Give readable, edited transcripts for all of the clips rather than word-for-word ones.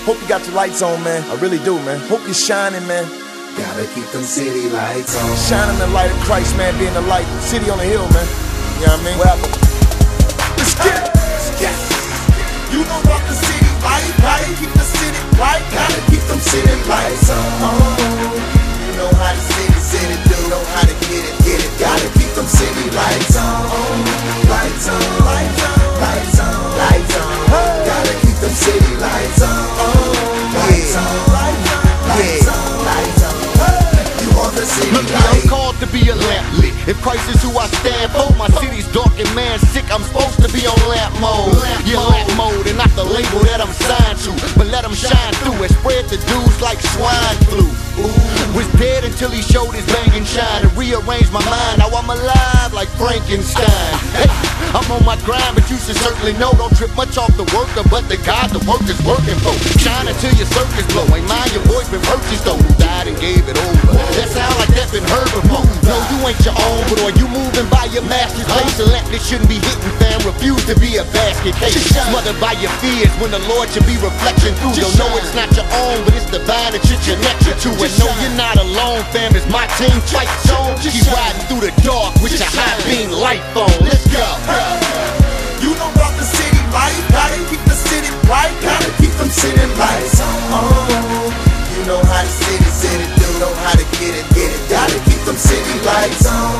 Hope you got your lights on, man. I really do, man. Hope you're shining, man. Gotta keep them city lights on. Shining the light of Christ, man. Being the light. City on the hill, man. You know what I mean? Well, let's get it. You know about the city light. Gotta keep the city right. Gotta keep them city lights on. You know how the city do. Know how to get it. Gotta keep them city lights on. Lights on, lights on, lights on, lights on. Gotta keep them city lights on. Lights on, lights on, lights on, lights on. You on the city light. I'm called to be a lamp lit. If Christ is who I stand for, my city's dark and man sick. I'm supposed to be on lamp mode. Yeah, lamp mode, and not the label that I'm signed to, but let him shine through and spread the dudes like swine flu. Was dead until he showed his banging shine and rearranged my mind. Now I'm alive like Frankenstein. Hey, I'm on my grind, but you should certainly know. Don't trip much off the worker, but the God the work is working for. Shine until your circus blow. Ain't mind your voice been purchased though. Who died and gave it over. That sound like that been heard before. No, you ain't your own, but are you moving by your master's pace? A lamp that shouldn't be hitting, fam. Refuse to be a basket case. Smothered by your fears when the Lord should be reflection through. You'll know it's not your own, but it's divine that you're connected to. And no, you're not alone, fam. It's my team fight zone. Keep riding through the dark with your high beam light phone. Let's go. You know about the city light. Gotta keep the city right. Gotta keep them city lights on. You know how the city do. Know how to get it. Gotta keep them city lights on.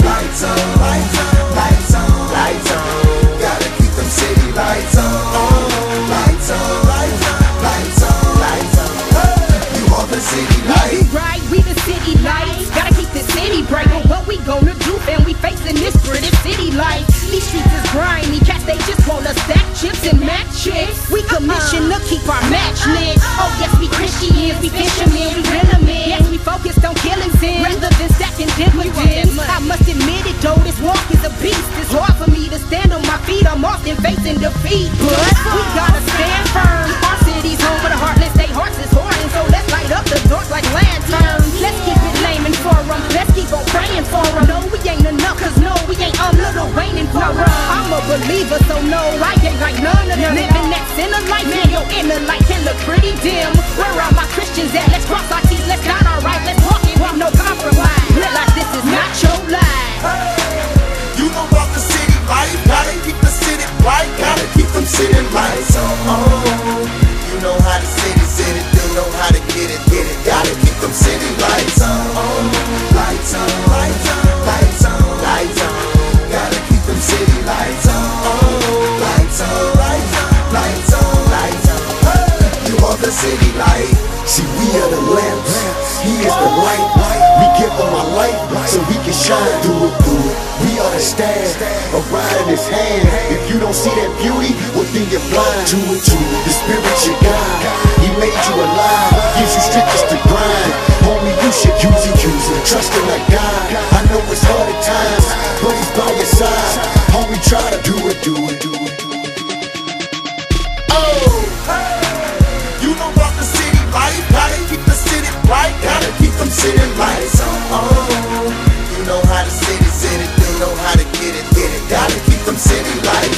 Lights on, lights on, lights on, lights on. Gotta keep them city lights on. Lights on, lights on, lights on, lights on. You on the city light. Right, we the city lights. Gotta keep the city bright. But what we gonna do, fam? We facing this British city life. These streets is grimy. Cats, they just wanna stack chips and match chicks. We commission to keep our match lit. Oh yes, we Christians, we fishermen, we gentlemen. Yes, we focused on killing sin rather than stacking dividends. I must admit it though, this walk is a beast. It's hard for me to stand on my feet. I'm often facing defeat, but we gotta stand firm. Our city's home where the heartless, they hearts is hoarding. So let's light up the doors like lanterns. Let's keep it lame and for 'em. Let's keep on praying for 'em. No, we ain't enough, cause no, we ain't Little Wayne and for 'em. I'm a believer, so no, I ain't like none of them. Living that sinner life, man, your inner light can look pretty dim. Where are my Christians at? Let's cross our teeth, let's dot our right, let's walk it with no compromise. Realize this is not your life. You know about the city light. Gotta keep the city right. Gotta keep them city lights on. You know how the city do. Know how to get it. Gotta keep them city lights on. Lights on, lights on, lights on, lights on. Gotta keep them city lights on. Lights on, lights on, lights on, lights on. You are the city light. See, we are the lamps, he is the light. We give him our light so he can shine through it. We are the staff, a rod in his hand. If you don't see that beauty, well then you're blind to it. The spirit's your God, he made you alive, gives you strength just to grind. Homie, you should use it. Trust him like God. I know it's hard at times, but he's by your side. Homie, try to do it. You know about the city light. Gotta keep the city right. Gotta keep them city lights on. You know how the city do. Know how to get it. Gotta keep them city lights